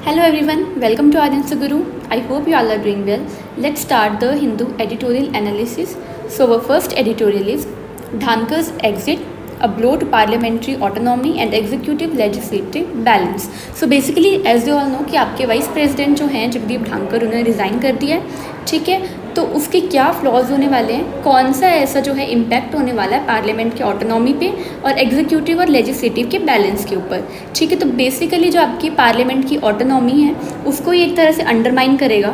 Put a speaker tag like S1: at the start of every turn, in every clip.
S1: Hello everyone, welcome to Adinsa Guru. I hope you all are doing well. Let's start the Hindu editorial analysis. So our first editorial is Dhankar's exit, a blow to parliamentary autonomy and executive legislative balance. So basically as you all know कि आपके vice president जो हैं जगदीप धानकर उन्होंने resign कर दिया है, ठीक है। तो उसके क्या फ्लॉज होने वाले हैं, कौन सा ऐसा जो है इम्पैक्ट होने वाला है पार्लियामेंट की ऑटोनॉमी पे और एग्जीक्यूटिव और लेजिस्लेटिव के बैलेंस के ऊपर, ठीक है। तो बेसिकली जो आपकी पार्लियामेंट की ऑटोनॉमी है उसको ये एक तरह से अंडरमाइन करेगा,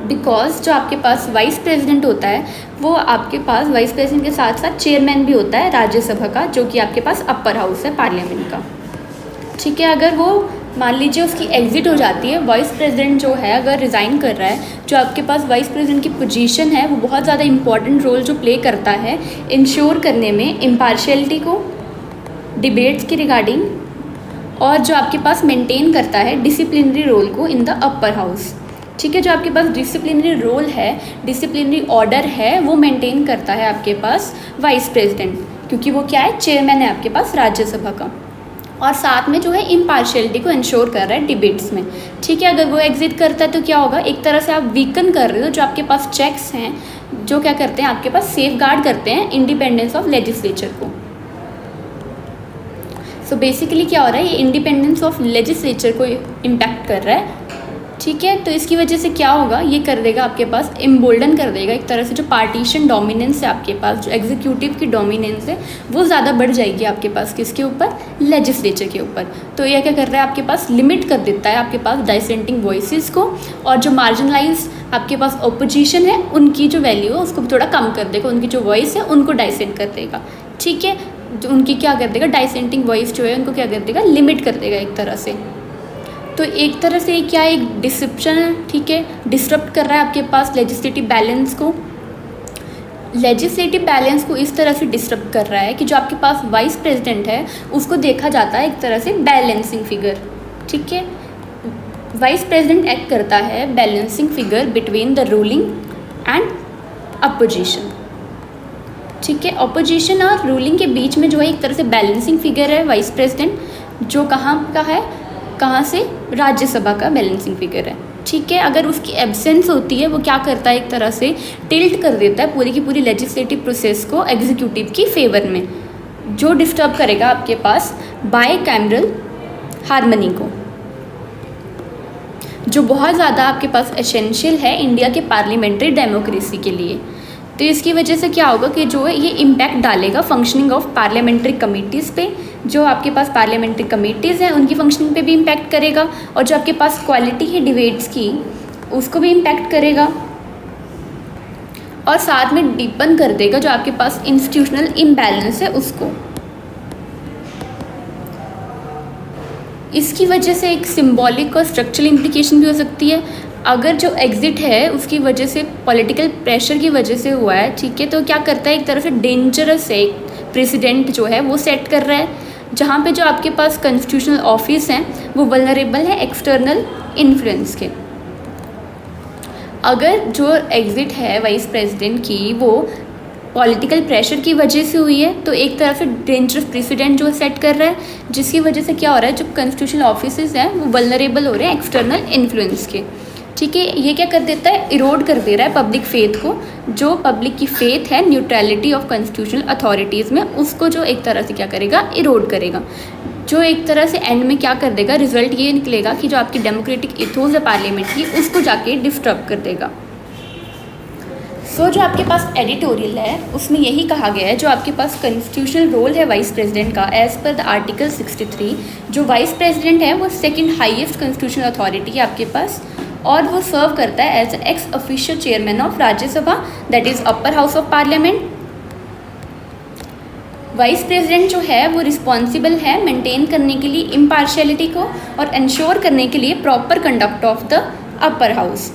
S1: बिकॉज जो आपके पास वाइस प्रेसिडेंट होता है वो आपके पास वाइस प्रेसिडेंट के साथ साथ चेयरमैन भी होता है राज्यसभा का, जो कि आपके पास अपर हाउस है पार्लियामेंट का, ठीक है। अगर वो मान लीजिए उसकी एग्ज़िट हो जाती है, वाइस प्रेसिडेंट जो है अगर रिज़ाइन कर रहा है, जो आपके पास वाइस प्रेसिडेंट की पोजीशन है वो बहुत ज़्यादा इंपॉर्टेंट रोल जो प्ले करता है इंश्योर करने में इम्पार्शियलिटी को, डिबेट्स की रिगार्डिंग, और जो आपके पास मेंटेन करता है डिसिप्लिनरी रोल को इन द अपर हाउस, ठीक है। जो आपके पास डिसिप्लिनरी रोल है, डिसिप्लिनरी ऑर्डर है, वो मेंटेन करता है आपके पास वाइस प्रेसिडेंट, क्योंकि वो क्या है, चेयरमैन है आपके पास राज्यसभा का, और साथ में जो है इम्पार्शियलिटी को इंश्योर कर रहा है डिबेट्स में, ठीक है। अगर वो एग्जिट करता है तो क्या होगा, एक तरह से आप वीकन कर रहे हो जो आपके पास चेक्स हैं, जो क्या करते हैं आपके पास सेफ गार्ड करते हैं इंडिपेंडेंस ऑफ लेजिस्लेचर को। सो बेसिकली क्या हो रहा है, ये इंडिपेंडेंस ऑफ लेजिस्लेचर को इम्पैक्ट कर रहा है, ठीक है। तो इसकी वजह से क्या होगा, ये कर देगा आपके पास एम्बोल्डन कर देगा एक तरह से जो पार्टीशन डोमिनेंस है आपके पास, जो एग्जीक्यूटिव की डोमिनेंस है वो ज़्यादा बढ़ जाएगी आपके पास, किसके ऊपर, लेजिस्लेचर के ऊपर। तो यह क्या कर रहा है, आपके पास लिमिट कर देता है आपके पास डाइसेंटिंग वॉइसेस को, और जो मार्जिनलाइज आपके पास अपोजिशन है उनकी जो वैल्यू है उसको भी थोड़ा कम कर देगा, उनकी जो वॉइस है उनको डाइसेंट कर देगा, ठीक है। जो उनकी क्या कर देगा, डाइसेंटिंग वॉइस जो है उनको क्या कर देगा, लिमिट कर देगा एक तरह से। तो एक तरह से क्या एक डिसरप्शन है, ठीक है, डिस्टर्ब कर रहा है आपके पास लेजिस्लेटिव बैलेंस को। लेजिस्लेटिव बैलेंस को इस तरह से डिस्टर्ब कर रहा है कि जो आपके पास वाइस प्रेसिडेंट है उसको देखा जाता है एक तरह से बैलेंसिंग फिगर, ठीक है। वाइस प्रेसिडेंट एक्ट करता है balancing figure between the ruling and opposition, ठीक है। अपोजिशन और रूलिंग के बीच में जो है एक तरह से बैलेंसिंग फिगर है वाइस प्रेसिडेंट, जो कहाँ का है, कहाँ से, राज्यसभा का बैलेंसिंग फिगर है, ठीक है। अगर उसकी एब्सेंस होती है वो क्या करता है, एक तरह से टिल्ट कर देता है पूरी की पूरी लेजिस्लेटिव प्रोसेस को एग्जीक्यूटिव की फेवर में, जो डिस्टर्ब करेगा आपके पास बाय कैमरल हार्मनी को, जो बहुत ज़्यादा आपके पास एसेंशियल है इंडिया के पार्लियामेंट्री डेमोक्रेसी के लिए। तो इसकी वजह से क्या होगा कि जो है ये इम्पैक्ट डालेगा फंक्शनिंग ऑफ पार्लियामेंट्री कमेटीज़ पे, जो आपके पास पार्लियामेंट्री कमेटीज़ हैं उनकी फंक्शनिंग पे भी इम्पैक्ट करेगा, और जो आपके पास क्वालिटी है डिबेट्स की उसको भी इम्पैक्ट करेगा, और साथ में डीपन कर देगा जो आपके पास इंस्टीट्यूशनल इम्बैलेंस है उसको। इसकी वजह से एक सिंबॉलिक और स्ट्रक्चरल इम्प्लीकेशन भी हो सकती है। अगर जो एग्ज़िट है उसकी वजह से पॉलिटिकल प्रेशर की वजह से हुआ है, ठीक है, तो क्या करता है एक तरह से डेंजरस है प्रेसिडेंट जो है वो सेट कर रहा है, जहाँ पे जो आपके पास कॉन्स्टिट्यूशनल ऑफिस हैं वो वल्नरेबल है एक्सटर्नल इन्फ्लुएंस के। अगर जो एग्ज़िट है वाइस प्रेसिडेंट की वो पॉलिटिकल प्रेशर की वजह से हुई है, तो एक तरह से डेंजरस प्रेसिडेंट जो सेट कर रहा है, जिसकी वजह से क्या हो रहा है, जो कॉन्स्टिट्यूशनल ऑफिसेज हैं वो वल्नरेबल हो रहे हैं एक्सटर्नल इन्फ्लुएंस के, ठीक है। ये क्या कर देता है, इरोड कर दे रहा है पब्लिक फेथ को, जो पब्लिक की फेथ है न्यूट्रलिटी ऑफ कॉन्स्टिट्यूशनल अथॉरिटीज़ में, उसको जो एक तरह से क्या करेगा, इरोड करेगा, जो एक तरह से एंड में क्या कर देगा, रिजल्ट ये निकलेगा कि जो आपकी डेमोक्रेटिक इथोस है पार्लियामेंट की उसको जाके डिस्टर्ब कर देगा। जो आपके पास एडिटोरियल है उसमें यही कहा गया है, जो आपके पास कॉन्स्टिट्यूशनल रोल है वाइस प्रेसिडेंट का एज़ पर द आर्टिकल 63, जो वाइस प्रेसिडेंट है वो सेकंड हाईएस्ट कॉन्स्टिट्यूशनल अथॉरिटी है आपके पास, और वो सर्व करता है as ex official chairman of Rajya Sabha, that is upper house of parliament. Vice president जो है वो रिस्पॉन्सिबल है मेंटेन करने के लिए इम्पार्शियलिटी को और इंश्योर करने के लिए proper conduct of the upper house.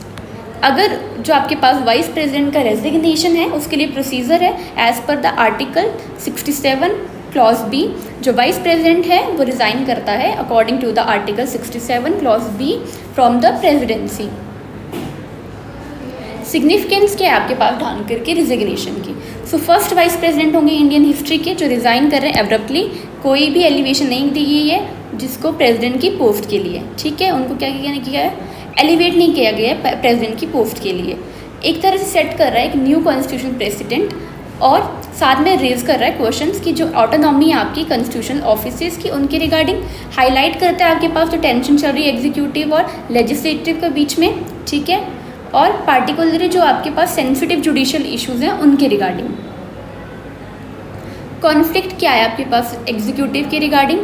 S1: अगर जो आपके पास वाइस प्रेसिडेंट का रेजिग्नेशन है उसके लिए प्रोसीजर है as per the article 67 clause B, जो वाइस प्रेसिडेंट है वो रिज़ाइन करता है according to the article 67 clause B from the presidency. Significance क्या है आपके पास धानकर के रिजिग्नेशन की। सो फर्स्ट वाइस प्रेसिडेंट होंगे इंडियन हिस्ट्री के जो रिज़ाइन कर रहे हैं एब्रप्टली, कोई भी एलिवेशन नहीं दी गई है, जिसको प्रेसिडेंट की पोस्ट के लिए, ठीक है, उनको क्या किया है, एलिवेट नहीं किया गया है प्रेसिडेंट की पोस्ट के लिए। एक तरह से सेट कर रहा है एक न्यू कॉन्स्टिट्यूशन प्रेसिडेंट, और साथ में रेज कर रहा है क्वेश्चंस की जो ऑटोनॉमी है आपकी कॉन्स्टिट्यूशनल ऑफिसेज की, उनके रिगार्डिंग हाईलाइट करता है आपके पास जो टेंशन चल रही है एग्जीक्यूटिव और लेजिस्लेटिव के बीच में, ठीक है, और पार्टिकुलरली जो आपके पास सेंसिटिव जुडिशियल इश्यूज हैं उनके रिगार्डिंग। कॉन्फ्लिक्ट क्या है आपके पास एग्जीक्यूटिव के रिगार्डिंग,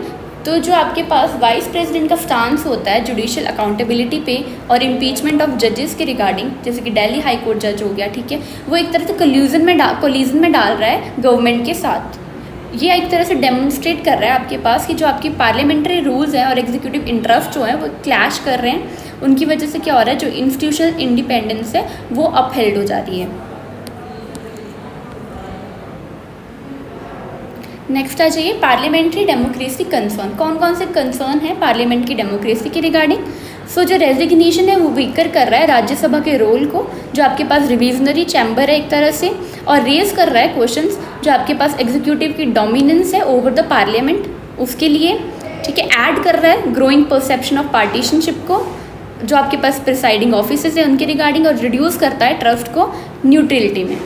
S1: तो जो आपके पास वाइस प्रेसिडेंट का स्टांस होता है जुडिशियल अकाउंटेबिलिटी पे और इम्पीचमेंट ऑफ जजेस के रिगार्डिंग, जैसे कि दिल्ली हाई कोर्ट जज हो गया, ठीक है, वो एक तरह से कोलिजन में डाल रहा है गवर्नमेंट के साथ। ये एक तरह से डेमोन्स्ट्रेट कर रहा है आपके पास कि जो आपकी पार्लियामेंट्री रूल्स हैं और एग्जीक्यूटिव इंटरेस्ट जो है वो क्लैश कर रहे हैं, उनकी वजह से क्या हो रहा है, जो इंस्टीट्यूशनल इंडिपेंडेंस है वो अपहेल्ड हो जा रही है। नेक्स्ट आ जाइए पार्लियामेंट्री डेमोक्रेसी कंसर्न। कौन कौन से कंसर्न है पार्लियामेंट की डेमोक्रेसी के रिगार्डिंग। सो जो रेजिग्नेशन है वो वीकर कर रहा है राज्यसभा के रोल को, जो आपके पास रिविजनरी चैम्बर है एक तरह से, और रेज कर रहा है क्वेश्चंस जो आपके पास एग्जीक्यूटिव की डोमिनेंस है ओवर द पार्लियामेंट उसके लिए, ठीक है, ऐड कर रहा है ग्रोइंग परसेप्शन ऑफ पार्टीशनशिप को जो आपके पास प्रिसाइडिंग ऑफिसर्स है उनके रिगार्डिंग, और रिड्यूस करता है ट्रस्ट को न्यूट्रलिटी में।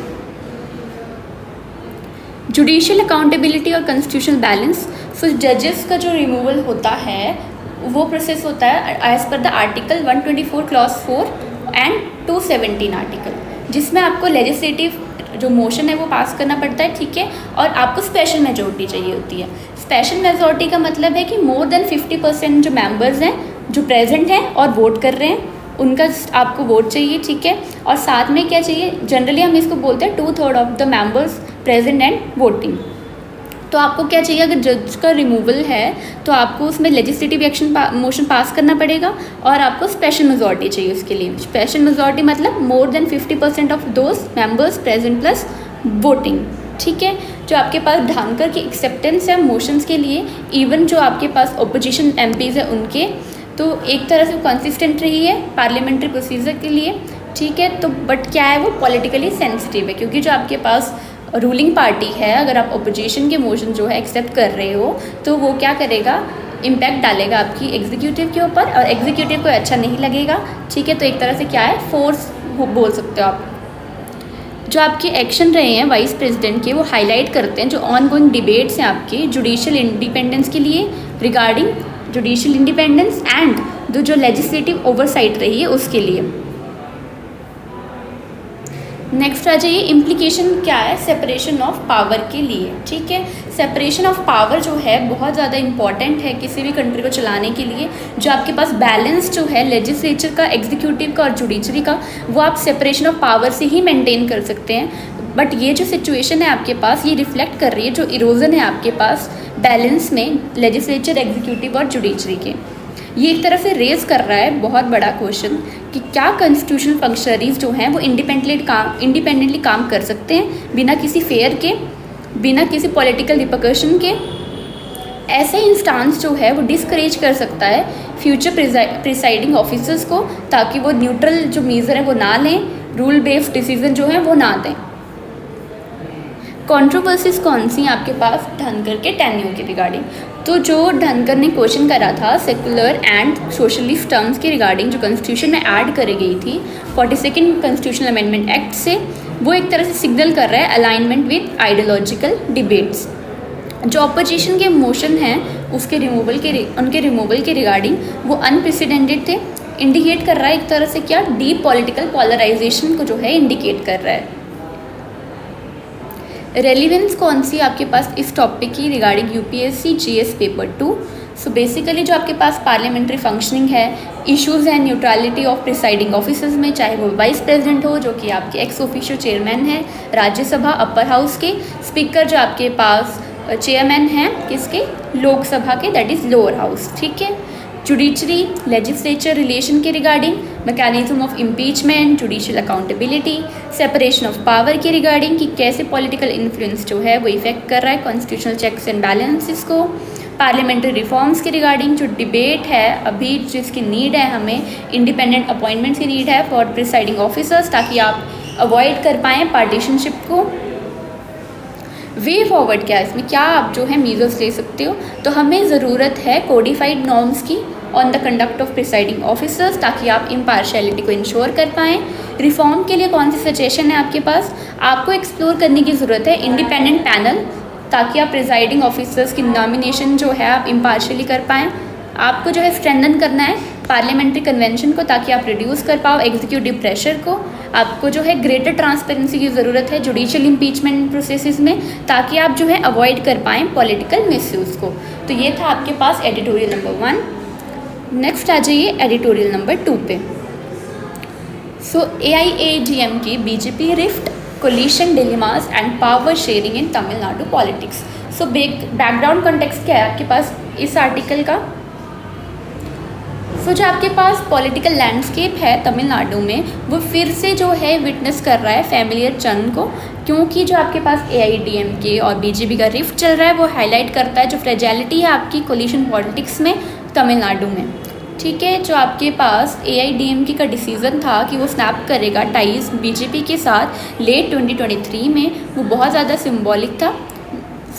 S1: जुडिशियल अकाउंटेबिलिटी और कॉन्स्टिट्यूशनल बैलेंस। सो जजेस का जो रिमूवल होता है वो प्रोसेस होता है as per the article 124 clause 4 and 217 article, जिसमें आपको लेजिस्लेटिव जो मोशन है वो पास करना पड़ता है, ठीक है, और आपको स्पेशल मेजोरिटी चाहिए होती है। स्पेशल मेजोरिटी का मतलब है कि मोर देन 50% जो मेंबर्स हैं जो प्रेजेंट हैं और वोट कर रहे हैं उनका आपको वोट चाहिए, ठीक है, और साथ में क्या चाहिए, जनरली हम इसको बोलते हैं 2/3 of the members present and voting. तो आपको क्या चाहिए, अगर जज का रिमूवल है तो आपको उसमें लेजिस्लेटिव एक्शन मोशन पास करना पड़ेगा और आपको स्पेशल मेजॉरिटी चाहिए उसके लिए। स्पेशल मेजॉरिटी मतलब more than 50% of those members present plus voting, ठीक है। जो आपके पास धानकर की एक्सेप्टेंस है मोशंस के लिए, इवन जो आपके पास ओपोजिशन एमपीज़ है उनके, तो एक तरह से कंसिस्टेंट रही है पार्लियामेंट्री प्रोसीजर के लिए, ठीक है। तो बट क्या है, वो पॉलिटिकली सेंसिटिव है, क्योंकि जो आपके पास रूलिंग पार्टी है, अगर आप ओपोजिशन के मोशन जो है एक्सेप्ट कर रहे हो तो वो क्या करेगा, इम्पैक्ट डालेगा आपकी एग्जीक्यूटिव के ऊपर, और एग्जीक्यूटिव को अच्छा नहीं लगेगा, ठीक है। तो एक तरह से क्या है, फोर्स बोल सकते हो आप। जो आपके एक्शन रहे हैं वाइस प्रेसिडेंट के, वो हाईलाइट करते हैं जो ऑन गोइंग डिबेट्स हैं आपके जुडिशियल इंडिपेंडेंस के लिए, रिगार्डिंग जुडिशियल इंडिपेंडेंस एंड जो लेजिस्लेटिव ओवरसाइट रही है उसके लिए। नेक्स्ट आ जाइए, इम्प्लीकेशन क्या है सेपरेशन ऑफ पावर के लिए, ठीक है। सेपरेशन ऑफ पावर जो है बहुत ज़्यादा इंपॉर्टेंट है किसी भी कंट्री को चलाने के लिए। जो आपके पास बैलेंस जो है लेजिस्लेचर का, एग्जीक्यूटिव का और जुडिशरी का, वो आप सेपरेशन ऑफ पावर से ही मेंटेन कर सकते हैं। बट ये जो सिचुएशन है आपके पास, ये रिफ्लेक्ट कर रही है जो इरोजन है आपके पास बैलेंस में लेजिस्लेचर, एग्जीक्यूटिव और जुडिशरी के। ये एक तरह से रेज कर रहा है बहुत बड़ा क्वेश्चन कि क्या कॉन्स्टिट्यूशनल फंक्शनरीज जो हैं वो इंडिपेंडेंटली काम कर सकते हैं बिना किसी फेयर के, बिना किसी पॉलिटिकल रिपरकशन के। ऐसे इंस्टांस जो है वो डिस्करेज कर सकता है फ्यूचर प्रिसाइडिंग ऑफिसर्स को, ताकि वो न्यूट्रल जो मेजर है वो ना लें, रूल बेस्ड डिसीजन जो है वो ना दें। कंट्रोवर्सीज कौन सी आपके पास, धनकर के टेन्योर के रिगार्डिंग। तो जो धनकर ने क्वेश्चन करा था सेकुलर एंड सोशलिस्ट टर्म्स के रिगार्डिंग जो कॉन्स्टिट्यूशन में ऐड करी गई थी 42nd कॉन्स्टिट्यूशनल अमेंडमेंट एक्ट से, वो एक तरह से सिग्नल कर रहा है अलाइनमेंट विद आइडियोलॉजिकल डिबेट्स। जो अपोजिशन के मोशन हैं उनके रिमूवल के रिगार्डिंग वो अनप्रेसिडेंटेड थे, इंडिकेट कर रहा है एक तरह से क्या, डीप पॉलिटिकल पोलराइजेशन को जो है इंडिकेट कर रहा है। रेलिवेंस कौन सी आपके पास इस टॉपिक की रिगार्डिंग यूपीएससी जीएस पेपर 2। सो बेसिकली जो आपके पास पार्लियामेंट्री फंक्शनिंग है, इश्यूज़ हैं न्यूट्रलिटी ऑफ प्रिसाइडिंग ऑफिसर्स में, चाहे वो वाइस प्रेसिडेंट हो जो कि आपके एक्स ऑफिशियो चेयरमैन है राज्यसभा अपर हाउस के, स्पीकर जो आपके पास चेयरमैन हैं किसके, लोकसभा के, दैट इज़ लोअर हाउस, ठीक है। जुडिशरी लेजिस्लेचर रिलेशन के regarding, mechanism of impeachment, judicial accountability, separation of power के रिगार्डिंग कि कैसे पॉलिटिकल इन्फ्लुएंस जो है वो इफेक्ट कर रहा है कॉन्स्टिट्यूशनल चेक्स एंड बैलेंसेस को, पार्लियामेंट्री रिफॉर्म्स के रिगार्डिंग जो डिबेट है अभी जिसकी नीड है, हमें इंडिपेंडेंट अपॉइंटमेंट्स की नीड है फॉर प्रिसाइडिंग ऑफिसर्स ताकि आप अवॉइड कर पाएँ पार्टीशनशिप को, वे फॉरवर्ड क्या है इसमें, क्या आप जो है मीजर्स ले सकते हो, तो हमें ज़रूरत है कोडिफाइड नॉर्म्स की on the conduct of presiding officers, ताकि आप इम्पार्शियलिटी को इंश्योर कर पाएँ। रिफॉर्म के लिए कौन सी सजेशन है आपके पास, आपको एक्सप्लोर करने की ज़रूरत है इंडिपेंडेंट पैनल, ताकि आप प्रिसाइडिंग ऑफिसर्स की नॉमिनेशन जो है आप इम्पार्शियली कर पाएँ। आपको जो है स्ट्रेंथन करना है पार्लियामेंट्री कन्वेंशन को, ताकि आप रिड्यूस कर पाओ एग्जीक्यूटिव प्रेशर को। आपको जो है ग्रेटर ट्रांसपेरेंसी की ज़रूरत है जुडिशियल इम्पीचमेंट प्रोसेसेस में, ताकि आप जो है अवॉइड कर पाएँ पॉलिटिकल मिसयूज़ को। तो ये था आपके पास एडिटोरियल नंबर 1। नेक्स्ट आ जाइए एडिटोरियल नंबर 2 पे। सो AIADM की BJP rift coalition dilemmas and power sharing in Tamil Nadu politics. So background context क्या है आपके पास इस आर्टिकल का। जो आपके पास पॉलिटिकल लैंडस्केप है तमिलनाडु में, वो फिर से जो है विटनेस कर रहा है फैमिलियर चर्न को, क्योंकि जो आपके पास AIADMK और बीजेपी का रिफ्ट चल रहा है वो हाईलाइट करता है जो फ्रेजैलिटी है आपकी कोलिशन पॉलिटिक्स में तमिलनाडु में। ठीक है, जो आपके पास AIADMK का डिसीज़न था कि वो स्नैप करेगा टाइज बीजेपी के साथ लेट 2023 में, वो बहुत ज़्यादा सिम्बॉलिक था।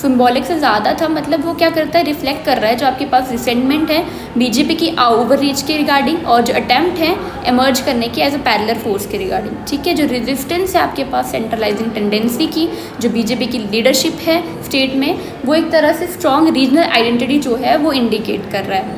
S1: सिम्बॉलिक से ज़्यादा था, मतलब वो क्या करता है, रिफ्लेक्ट कर रहा है जो आपके पास रिसेंटमेंट है बीजेपी की ओवर रीच के रिगार्डिंग, और जो अटैम्प्ट है एमर्ज करने की एज अ पैरेलल फोर्स के रिगार्डिंग। ठीक है, जो रेजिस्टेंस है आपके पास सेंट्रलाइजिंग टेंडेंसी की, जो बीजेपी की लीडरशिप है स्टेट में, वो एक तरह से स्ट्रॉन्ग रीजनल आइडेंटिटी जो है वो इंडिकेट कर रहा है।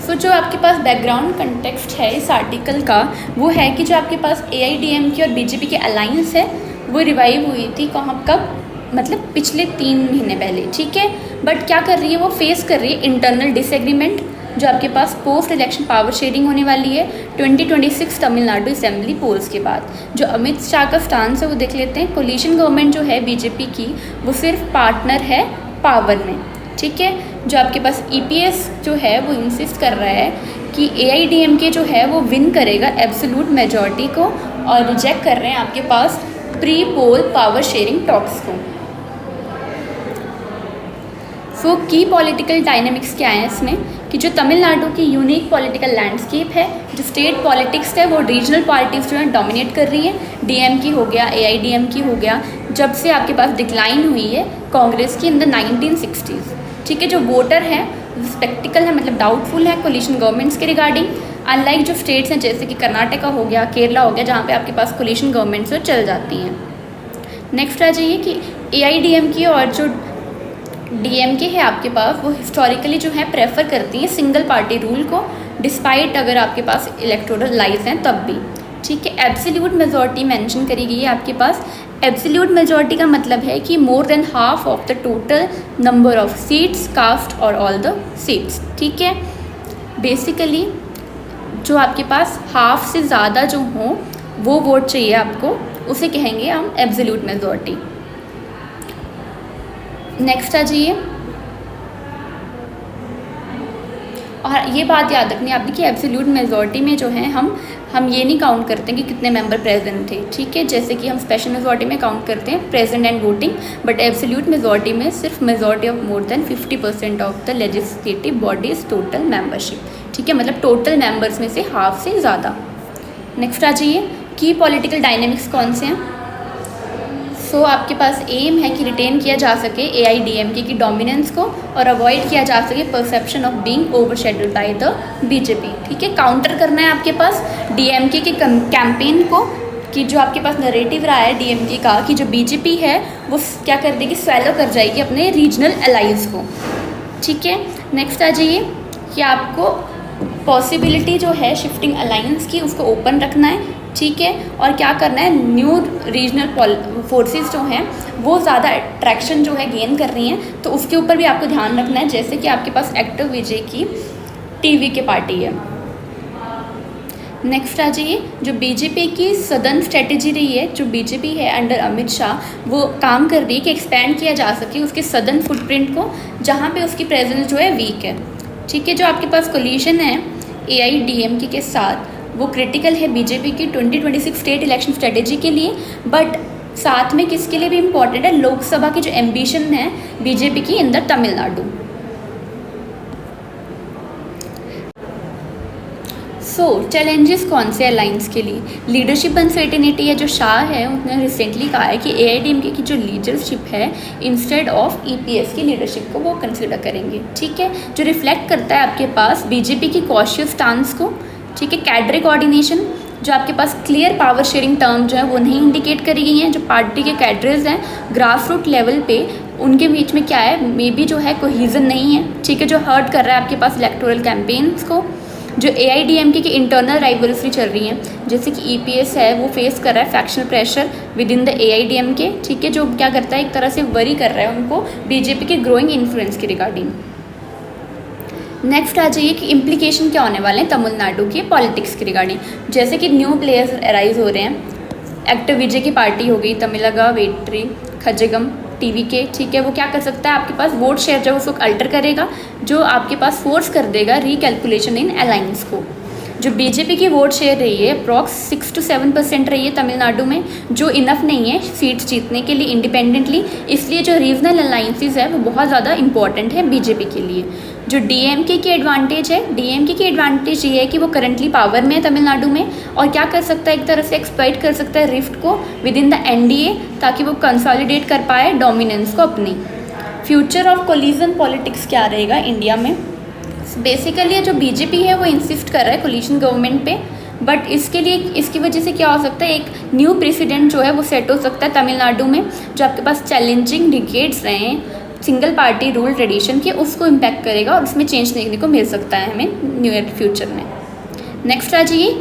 S1: सो जो आपके पास बैकग्राउंड कंटेक्स्ट है इस आर्टिकल का, वो है कि जो आपके पास AIADMK और बीजेपी की अलाइंस है वो रिवाइव हुई थी कब, मतलब पिछले 3 महीने पहले। ठीक है, बट क्या कर रही है, वो फेस कर रही है इंटरनल डिसएग्रीमेंट, जो आपके पास पोस्ट इलेक्शन पावर शेयरिंग होने वाली है 2026 तमिलनाडु असेंबली पोल्स के बाद। जो अमित शाह का स्टांस है वो देख लेते हैं। कोलिशन गवर्नमेंट जो है बीजेपी की, वो सिर्फ पार्टनर है पावर में। ठीक है, जो आपके पास EPS जो है वो इंसिस्ट कर रहा है कि AIADMK जो है वो विन करेगा एब्सोल्यूट मेजॉरिटी को, और रिजेक्ट कर रहे हैं आपके पास pre poll power sharing talks को। सो की पॉलिटिकल डायनेमिक्स क्या है इसमें, कि जो तमिलनाडु की यूनिक पॉलिटिकल लैंडस्केप है, जो स्टेट पॉलिटिक्स है, वो रीजनल पार्टीज जो है डोमिनेट कर रही हैं। DMK हो गया, AIADMK हो गया, जब से आपके पास डिक्लाइन हुई है कांग्रेस की इन द 1960s। ठीक है, जो वोटर है स्पेक्टिकल है, मतलब डाउटफुल है कोलिशन गवर्नमेंट्स के रिगार्डिंग, अनलाइक जो स्टेट्स हैं जैसे कि कर्नाटका हो गया, केरला हो गया, जहाँ पे आपके पास कोलिशन गवर्नमेंट्स चल जाती हैं। नेक्स्ट आ जाइए कि AIADMK और जो DMK है आपके पास, वो हिस्टोरिकली जो है प्रेफर करती हैं सिंगल पार्टी रूल को, डिस्पाइट अगर आपके पास इलेक्टोरल लाइज हैं तब भी। ठीक है, एब्सोल्यूट मेजॉरिटी मेंशन करी गई है आपके पास। एब्सोल्यूट मेजॉरिटी का मतलब है कि more than half of the total number of seats cast और ऑल द सीट्स। ठीक है, बेसिकली जो आपके पास हाफ से ज़्यादा जो हो वो वोट चाहिए आपको, उसे कहेंगे हम एब्सोल्यूट मेजॉरिटी। नेक्स्ट आ जाइए, और ये बात याद रखनी है आपने कि एब्सोल्यूट मेजॉरिटी में जो है हम ये नहीं काउंट करते कि कितने मेंबर प्रेजेंट थे। ठीक है, जैसे कि हम स्पेशल मेजॉरिटी में काउंट करते हैं present and voting, but absolute majority में सिर्फ majority of more than 50% of the legislative bodies total membership. ठीक है, मतलब टोटल मेंबर्स में से हाफ से ज़्यादा। नेक्स्ट आ जाइए, की पॉलिटिकल डायनेमिक्स कौन से हैं। सो आपके पास एम है कि रिटेन किया जा सके AIADMK की डोमिनेंस को, और अवॉइड किया जा सके perception of being overshadowed by the BJP. ठीक है, काउंटर करना है आपके पास DMK के कैंपेन को, कि जो आपके पास नरेटिव रहा है DMK का कि जो बीजेपी है वो क्या कर देगी, स्वैलो कर जाएगी अपने रीजनल अलाइंस को। ठीक है, नेक्स्ट आ जाइए कि आपको पॉसिबिलिटी जो है शिफ्टिंग अलाइंस की उसको ओपन रखना है। ठीक है, और क्या करना है, न्यू रीजनल फोर्सेस जो हैं वो ज़्यादा अट्रैक्शन जो है गेन कर रही हैं, तो उसके ऊपर भी आपको ध्यान रखना है। जैसे कि आपके पास एक्टिव विजय की TVK पार्टी है। नेक्स्ट आ जाइए, जो बीजेपी की सदन स्ट्रेटेजी रही है, जो बीजेपी है अंडर अमित शाह, वो काम कर रही है कि एक्सपैंड किया जा सके उसके सदन फुटप्रिंट को, जहाँ पे उसकी प्रेजेंस जो है वीक है। ठीक है, जो आपके पास कोलिशन है AIADMK के साथ, वो क्रिटिकल है बीजेपी की 2026 स्टेट इलेक्शन स्ट्रेटेजी के लिए, बट साथ में किसके लिए भी इम्पॉर्टेंट है, लोकसभा की जो एम्बिशन है बीजेपी की in the Tamil Nadu. So challenges कौन से अलायंस के लिए? लीडरशिप अनसर्टेनिटी है। जो शाह है उन्होंने रिसेंटली कहा है कि एआईडीएमके की जो लीडरशिप है इंस्टेड ऑफ ईपीएस की लीडरशिप को वो कंसिडर करेंगे, ठीक है, जो रिफ्लेक्ट करता है आपके पास बीजेपी की कॉशियस स्टांस को, ठीक है। कैडरे कोऑर्डिनेशन, जो आपके पास क्लियर पावर शेयरिंग टर्म जो है वो नहीं इंडिकेट करी गई हैं। जो पार्टी के कैडरेज हैं ग्रास रूट लेवल पे उनके बीच में क्या है, मे बी जो है कोहीजन नहीं है, ठीक है, जो हर्ट कर रहा है आपके पास इलेक्टोरल कैंपेन्स को। जो एआईडीएमके की इंटरनल राइवलरी चल रही हैं, जैसे कि ईपीएस है वो फेस कर रहा है factional pressure within the AIADMK, ठीक है, जो क्या करता है एक तरह से वरी कर रहा है उनको बीजेपी के ग्रोइंग इन्फ्लुएंस के रिगार्डिंग। नेक्स्ट आ जाइए कि इम्प्लीकेशन क्या होने वाले हैं तमिलनाडु के पॉलिटिक्स के रिगार्डिंग। जैसे कि न्यू प्लेयर्स अराइज हो रहे हैं, एक्टर विजय की पार्टी हो गई, तमिलगा वेट्री खजगम टीवी के, ठीक है, वो क्या कर सकता है आपके पास वोट शेयर जो उसको अल्टर करेगा, जो आपके पास फोर्स कर देगा रिकैलकुलेशन इन अलायंस को। जो बीजेपी की वोट शेयर रही है अप्रॉक्स 6 to 7% रही है तमिलनाडु में, जो इनफ नहीं है सीट्स जीतने के लिए इंडिपेंडेंटली, इसलिए जो रीजनल अलायंसेस है वो बहुत ज़्यादा इंपॉर्टेंट है बीजेपी के लिए। जो डीएमके की एडवांटेज है, डीएमके की एडवांटेज ये है कि वो करंटली पावर में है तमिलनाडु में और क्या कर सकता है एक तरह से एक्सप्लॉइट कर सकता है रिफ्ट को विद इन द एनडीए, ताकि वो कंसोलिडेट कर पाए डोमिनेंस को अपनी। फ्यूचर ऑफ कोलिजन पॉलिटिक्स क्या रहेगा इंडिया में? बेसिकली जो बीजेपी है वो इंसिस्ट कर रहा है कोलिशन गवर्नमेंट पे, बट इसके लिए इसकी वजह से क्या हो सकता है, एक न्यू प्रेसिडेंट जो है वो सेट हो सकता है तमिलनाडु में। जो आपके पास चैलेंजिंग डिकेड्स रहे हैं सिंगल पार्टी रूल ट्रेडिशन के, उसको इम्पैक्ट करेगा और उसमें चेंज देखने को मिल सकता है हमें न्यू ईयर फ्यूचर में। नेक्स्ट आ जाइए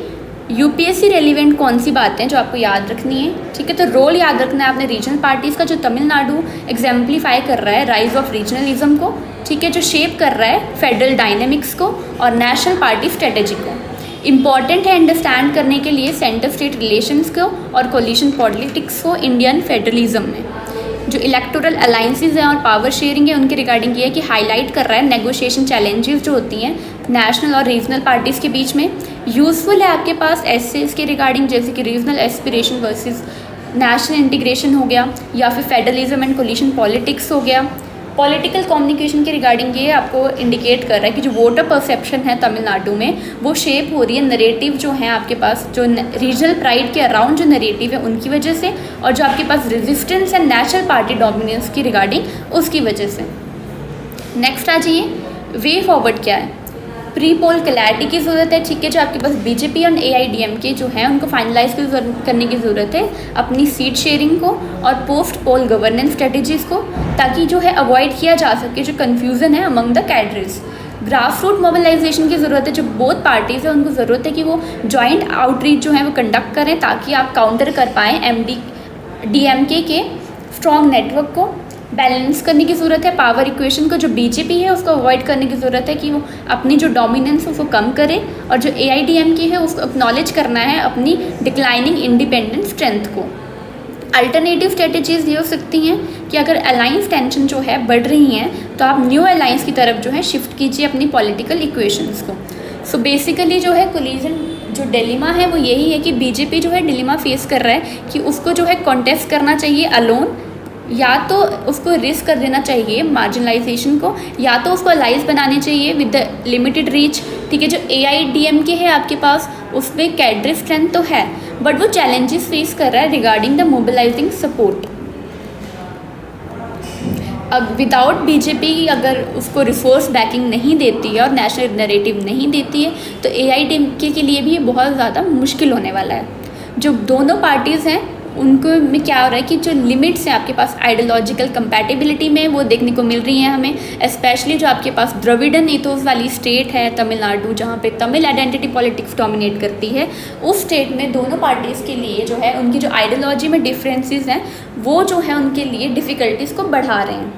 S1: यूपीएससी रेलिवेंट कौन सी बातें जो आपको याद रखनी है, ठीक है, तो रोल याद रखना है आपने रीजनल पार्टीज़ का। जो तमिलनाडु एग्जाम्पलीफाई कर रहा है राइज ऑफ रीजनलिज्म को, ठीक है, जो शेप कर रहा है फेडरल डायनेमिक्स को और नेशनल पार्टी स्ट्रेटेजी को। इम्पॉर्टेंट है अंडरस्टैंड करने के लिए सेंटर स्टेट रिलेशंस को और कोलिशन पॉलिटिक्स को इंडियन फेडरलिज्म में। जो इलेक्टोरल अलाइंसेस हैं और पावर शेयरिंग है उनके रिगार्डिंग ये है कि हाईलाइट कर रहा है नेगोशिएशन चैलेंजेस जो होती हैं नेशनल और रीजनल पार्टीज़ के बीच में। यूज़फुल है आपके पास एसेस के रिगार्डिंग, जैसे कि regional aspiration versus national integration हो गया, या फिर फेडरलिज्म एंड कोलिशन पॉलिटिक्स हो गया। पॉलिटिकल कम्युनिकेशन के रिगार्डिंग ये आपको इंडिकेट कर रहा है कि जो वोटर परसेप्शन है तमिलनाडु में वो शेप हो रही है नरेटिव जो है आपके पास, जो रीजनल प्राइड के अराउंड जो नरेटिव है उनकी वजह से, और जो आपके पास रेजिस्टेंस है नेशनल पार्टी डोमिनेंस की रिगार्डिंग उसकी वजह से। नेक्स्ट आ जाइए वे फॉरवर्ड क्या है। प्री पोल क्लैरिटी की ज़रूरत है, ठीक है, जो आपके पास बीजेपी और एआईडीएमके जो है उनको फाइनलाइज करने की ज़रूरत है अपनी सीट शेयरिंग को और पोस्ट पोल गवर्नेंस स्ट्रेटजीज़ को, ताकि जो है अवॉइड किया जा सके जो कन्फ्यूज़न है among the cadres. Grass root mobilization की ज़रूरत है, जो बोथ पार्टीज़ है उनको ज़रूरत है कि वो जॉइंट आउटरीच जो है वो कंडक्ट करें, ताकि आप काउंटर कर पाएँ डीएमके के स्ट्रॉन्ग नेटवर्क को। बैलेंस करने की ज़रूरत है पावर इक्वेशन को, जो बीजेपी है उसको अवॉइड करने की ज़रूरत है कि वो अपनी जो डोमिनेंस उसको कम करे, और जो एआईडीएमके है उसको एक्नॉलेज करना है अपनी डिक्लाइनिंग इंडिपेंडेंट स्ट्रेंथ को। अल्टरनेटिव स्ट्रेटजीज़ ये हो सकती हैं कि अगर अलाइंस टेंशन जो है बढ़ रही हैं तो आप न्यू अलाइंस की तरफ जो है शिफ्ट कीजिए अपनी पॉलिटिकल इक्वेशंस को। सो बेसिकली जो है कोलिजन जो डिलेमा है वो यही है कि बीजेपी जो है डिलेमा फेस कर रहा है कि उसको जो है कॉन्टेस्ट करना चाहिए अलोन, या तो उसको रिस्क कर देना चाहिए मार्जिनलाइजेशन को, या तो उसको अलाइज बनाने चाहिए विद द लिमिटेड रीच, ठीक है। जो एआईडीएमके है आपके पास उसमें कैडरे स्ट्रेंथ तो है, बट वो चैलेंजेस फेस कर रहा है रिगार्डिंग द मोबिलाइजिंग सपोर्ट। अब विदाउट बीजेपी अगर उसको रिसोर्स बैकिंग नहीं देती है और नेशनल नैरेटिव नहीं देती है तो एआईडीएमके के लिए भी ये बहुत ज़्यादा मुश्किल होने वाला है। जो दोनों पार्टीज़ हैं उनको में क्या हो रहा है कि जो लिमिट्स हैं आपके पास आइडियोलॉजिकल कंपैटिबिलिटी में वो देखने को मिल रही हैं हमें, स्पेशली जो आपके पास द्रविडन इथोस वाली स्टेट है तमिलनाडु, जहाँ पे तमिल आइडेंटिटी पॉलिटिक्स डोमिनेट करती है, उस स्टेट में दोनों पार्टीज़ के लिए जो है उनकी जो आइडियोलॉजी में डिफरेंसेस हैं वो जो है उनके लिए डिफ़िकल्टीज़ को बढ़ा रहे हैं।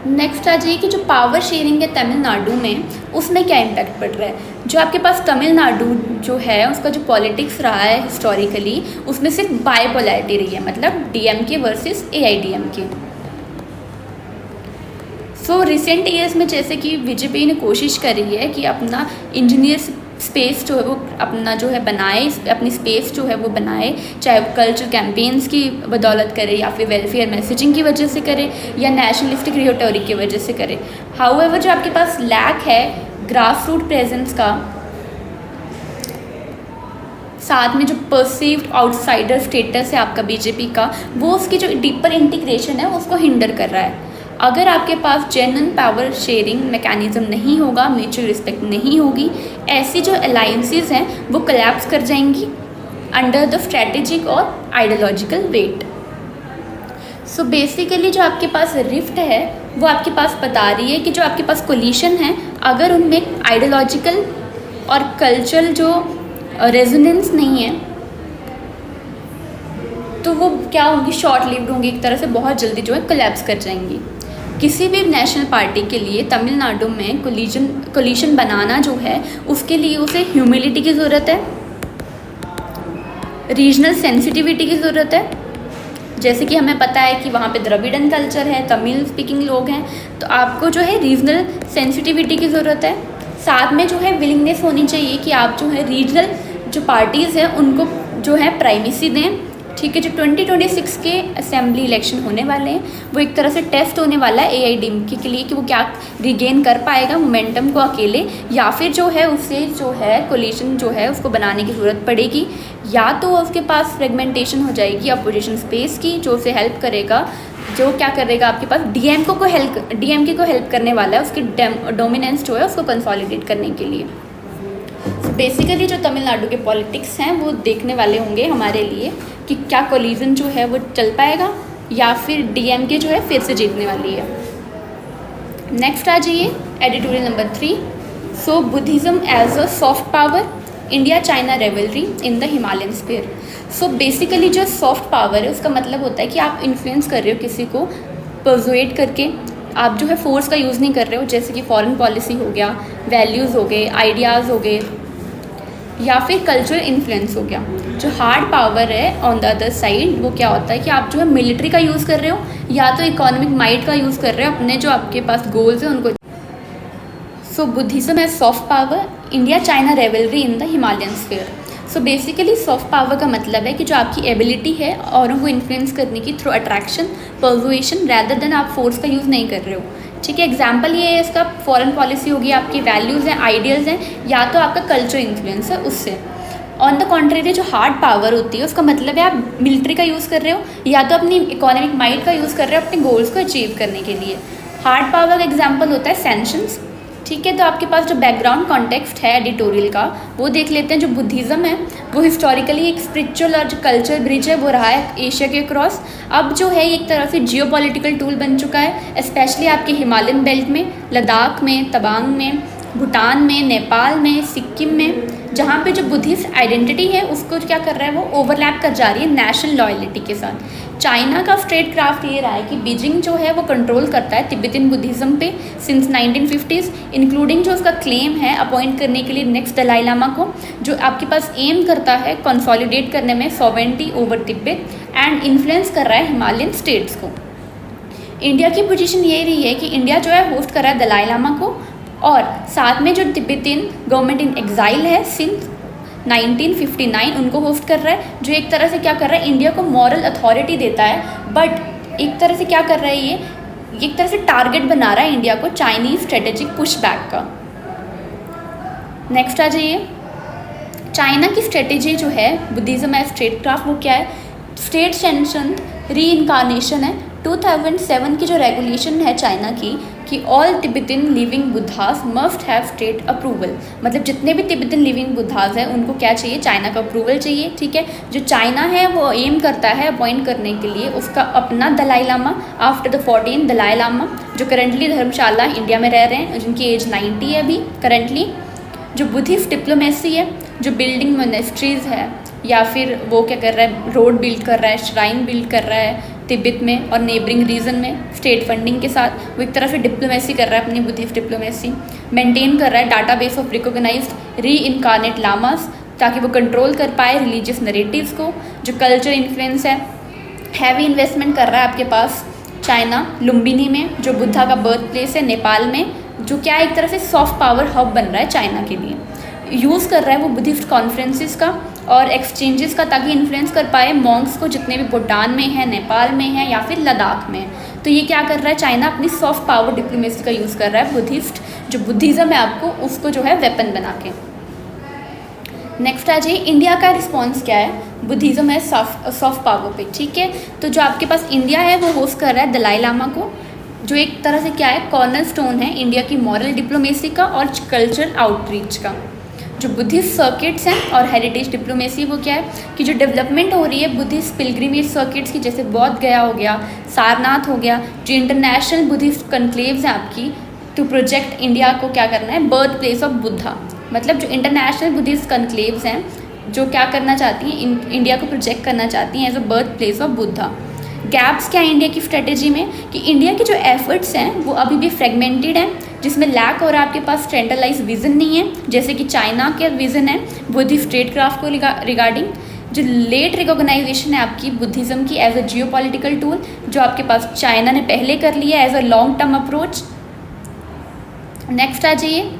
S1: नेक्स्ट आ जाइए कि जो पावर शेयरिंग है तमिलनाडु में उसमें क्या इम्पैक्ट पड़ रहा है। जो आपके पास तमिलनाडु जो है उसका जो पॉलिटिक्स रहा है हिस्टोरिकली उसमें सिर्फ बायपोलैरिटी रही है, मतलब DMK versus AIADMK. So recent years में जैसे कि बीजेपी ने कोशिश करी है कि अपना इंजीनियर स्पेस जो है वो अपना जो है बनाए, अपनी स्पेस जो है वो बनाए, चाहे वो कल्चर कैंपेन्स की बदौलत करे या फिर वेलफेयर मैसेजिंग की वजह से करे या नेशनलिस्टिक रिटोरिक की वजह से करे। हाउएवर जो आपके पास लैक है ग्रास रूट प्रेजेंस का साथ में जो परसीव्ड आउटसाइडर स्टेटस है आपका बीजेपी का, वो उसकी जो डीपर इंटीग्रेशन है उसको हिंडर कर रहा है। अगर आपके पास जेन्युइन पावर शेयरिंग मैकेनिज्म नहीं होगा, म्यूचुअल रिस्पेक्ट नहीं होगी, ऐसी जो अलायंसेस हैं वो कोलैप्स कर जाएंगी अंडर द स्ट्रेटेजिक और आइडियोलॉजिकल वेट। सो बेसिकली जो आपके पास रिफ्ट है वो आपके पास बता रही है कि जो आपके पास कोलिशन है, अगर उनमें आइडियोलॉजिकल और कल्चरल जो रेजोनेंस नहीं है तो वो क्या होंगी, शॉर्ट लिव्ड होंगी, एक तरह से बहुत जल्दी जो है कोलैप्स कर जाएंगी। किसी भी नेशनल पार्टी के लिए तमिलनाडु में कोलिशन बनाना जो है उसके लिए उसे ह्यूमिलिटी की ज़रूरत है, रीजनल सेंसिटिविटी की ज़रूरत है। जैसे कि हमें पता है कि वहाँ पे द्रविड़न कल्चर है, तमिल स्पीकिंग लोग हैं, तो आपको जो है रीजनल सेंसिटिविटी की ज़रूरत है। साथ में जो है विलिंगनेस होनी चाहिए कि आप जो है रीजनल जो पार्टीज़ हैं उनको जो है प्राइमेसी दें। ठीक है, जो 2026 के असेंबली इलेक्शन होने वाले हैं वो एक तरह से टेस्ट होने वाला है AIADMK के लिए कि वो क्या रिगेन कर पाएगा मोमेंटम को अकेले, या फिर जो है उससे जो है कोलिशन जो है उसको बनाने की ज़रूरत पड़ेगी, या तो उसके पास फ्रेगमेंटेशन हो जाएगी अपोजिशन स्पेस की जो उसे हेल्प करेगा, जो क्या करेगा आपके पास DMK को हेल्प करने वाला है उसकी डोमिनेंस जो है उसको कंसोलिडेट करने के लिए। बेसिकली जो तमिलनाडु के पॉलिटिक्स हैं वो देखने वाले होंगे हमारे लिए कि क्या कोलिजन जो है वो चल पाएगा या फिर DMK जो है फिर से जीतने वाली है। नेक्स्ट आ जाइए editorial number 3। So Buddhism as a soft power, India China rivalry in the Himalayan sphere. So basically जो सॉफ्ट पावर है उसका मतलब होता है कि आप इन्फ्लुएंस कर रहे हो किसी को परसुएड करके, आप जो है फोर्स का यूज़ नहीं कर रहे हो, जैसे कि फॉरेन पॉलिसी हो गया, वैल्यूज़ हो गए, आइडियाज़ हो गए, या फिर कल्चरल इन्फ्लुएंस हो गया। जो हार्ड पावर है ऑन द अदर साइड वो क्या होता है कि आप जो है मिलिट्री का यूज़ कर रहे हो या तो इकोनॉमिक माइट का यूज़ कर रहे हो अपने जो आपके पास गोल्स हैं उनको। So Buddhism as soft power, India China rivalry in the Himalayan sphere. So basically soft power का मतलब है कि जो आपकी एबिलिटी है औरों को इन्फ्लुएंस करने की through attraction, persuasion, rather than आप फोर्स का यूज़ नहीं कर रहे हो। ठीक है, एग्जाम्पल ये है इसका, फॉरेन पॉलिसी होगी, आपकी वैल्यूज़ हैं, आइडियल्स हैं, या तो आपका कल्चर इन्फ्लुएंस है उससे। ऑन द कॉन्ट्रेरी जो हार्ड पावर होती है उसका मतलब है आप मिलिट्री का यूज़ कर रहे हो या तो अपनी इकोनॉमिक माइट का यूज़ कर रहे हो अपने गोल्स को अचीव करने के लिए। हार्ड पावर का एग्जाम्पल होता है सैंक्शंस। ठीक है, तो आपके पास जो बैकग्राउंड कॉन्टेक्स्ट है एडिटोरियल का वो देख लेते हैं। जो बुद्धिज़्म है वो हिस्टोरिकली एक स्पिरिचुअल और जो कल्चर ब्रिज है वो रहा है एशिया के क्रॉस। अब जो है एक तरह से जियोपॉलिटिकल टूल बन चुका है, स्पेशली आपके हिमालयन बेल्ट में, लद्दाख में, तवांग में, भूटान में, नेपाल में, सिक्किम में, जहाँ पे जो बुद्धिस्ट आइडेंटिटी है उसको क्या कर रहा है वो ओवरलैप कर जा रही है नेशनल लॉयल्टी के साथ। चाइना का स्ट्रेट क्राफ्ट ये रहा है कि बीजिंग जो है वो कंट्रोल करता है तिब्बतन बुद्धिज़्म पे सिंस 1950s, इंक्लूडिंग जो उसका क्लेम है अपॉइंट करने के लिए नेक्स्ट दलाई लामा को, जो आपके पास एम करता है कंसोलिडेट करने में sovereignty over Tibet and influence कर रहा है हिमालयन स्टेट्स को। इंडिया की पोजीशन ये रही है कि इंडिया जो है होस्ट कर रहा है दलाई लामा को, और साथ में जो तिब्बतन गवर्नमेंट इन एग्जाइल है सिंस 1959 उनको होस्ट कर रहा है, जो एक तरह से क्या कर रहा है इंडिया को मॉरल अथॉरिटी देता है, बट एक तरह से क्या कर रहा है ये एक तरह से टारगेट बना रहा है इंडिया को चाइनीज़ स्ट्रेटेजिक पुशबैक का। नेक्स्ट आ जाइए, चाइना की स्ट्रेटेजी जो है बुद्धिज़्म एज स्टेट क्राफ्ट वो क्या है, स्टेट सैंक्शन री इनकारनेशन है। 2007 की जो रेगुलेशन है चाइना की कि all Tibetan living Buddhas must have state approval, मतलब जितने भी तिब्बतन लिविंग बुद्धास हैं उनको क्या चाहिए, चाइना का अप्रूवल चाहिए। ठीक है, जो चाइना है वो एम करता है अपॉइंट करने के लिए उसका अपना दलाई लामा आफ्टर द 14 दलाई लामा, जो करंटली धर्मशाला इंडिया में रह रहे हैं, जिनकी एज 90 है अभी करंटली। जो बुद्धिस्ट डिप्लोमेसी है, जो बिल्डिंग मोनेस्ट्रीज़ है या फिर वो क्या कर रहा है, रोड बिल्ड कर रहा है, श्राइन बिल्ड कर रहा है तिब्बत में और नेबरिंग रीजन में स्टेट फंडिंग के साथ, वो एक तरह से डिप्लोमेसी कर रहा है, अपनी बुद्धिस्ट डिप्लोमेसी मेंटेन कर रहा है, डाटाबेस ऑफ रिकॉग्नाइज्ड री इनकारनेट लामास, ताकि वो कंट्रोल कर पाए रिलीजियस नरेटिव्स को। जो कल्चर इन्फ्लुएंस है, हैवी इन्वेस्टमेंट कर रहा है आपके पास चाइना लुम्बिनी में, जो बुद्धा का बर्थ प्लेस है नेपाल में, जो क्या एक तरह से सॉफ्ट पावर हब बन रहा है चाइना के लिए। यूज़ कर रहा है वो बुद्धिस्ट कॉन्फ्रेंसेस का और एक्सचेंजेस का, ताकि इन्फ्लुएंस कर पाए मॉन्क्स को जितने भी भूटान में हैं, नेपाल में हैं या फिर लद्दाख में। तो ये क्या कर रहा है, चाइना अपनी सॉफ्ट पावर डिप्लोमेसी का यूज़ कर रहा है बुद्धिस्ट जो बुद्धिज़्म है आपको उसको जो है वेपन बना के। नेक्स्ट आ जाइए, इंडिया का रिस्पॉन्स क्या है बुद्धिज़्म है सॉफ्ट पावर पे, ठीक है। तो जो आपके पास इंडिया है वो होस्ट कर रहा है दलाई लामा को, जो एक तरह से क्या है कॉर्नर स्टोन है इंडिया की मॉरल डिप्लोमेसी का और कल्चरल आउटरीच का। जो बुद्धिस्ट सर्किट्स हैं और हेरिटेज डिप्लोमेसी वो क्या है कि जो डेवलपमेंट हो रही है बुद्धिस्ट पिलग्रिमेज सर्किट्स की, जैसे बौद्ध गया हो गया, सारनाथ हो गया, जो इंटरनेशनल बुद्धिस्ट कन्क्लेव्स हैं आपकी, टू प्रोजेक्ट इंडिया को क्या करना है बर्थ प्लेस ऑफ बुद्धा। मतलब जो इंटरनेशनल बुद्धिस्ट कन्क्लेव्स हैं जो क्या करना चाहती हैं इंडिया को प्रोजेक्ट करना चाहती हैं as a birth place of Buddha. Gaps क्या है इंडिया की स्ट्रेटेजी में कि इंडिया के जो एफर्ट्स हैं वो अभी भी फ्रेगमेंटेड हैं, जिसमें लैक हो रहा है आपके पास सेंट्रलाइज विजन नहीं है, जैसे कि चाइना के विजन है बुद्धिस्ट स्टेट क्राफ्ट को रिगार्डिंग। जो लेट रिकॉग्नाइजेशन है आपकी बुद्धिज़्म की एज अ जियोपॉलिटिकल टूल, जो आपके पास चाइना ने पहले कर लिया as a long term approach. Next आ जाइए,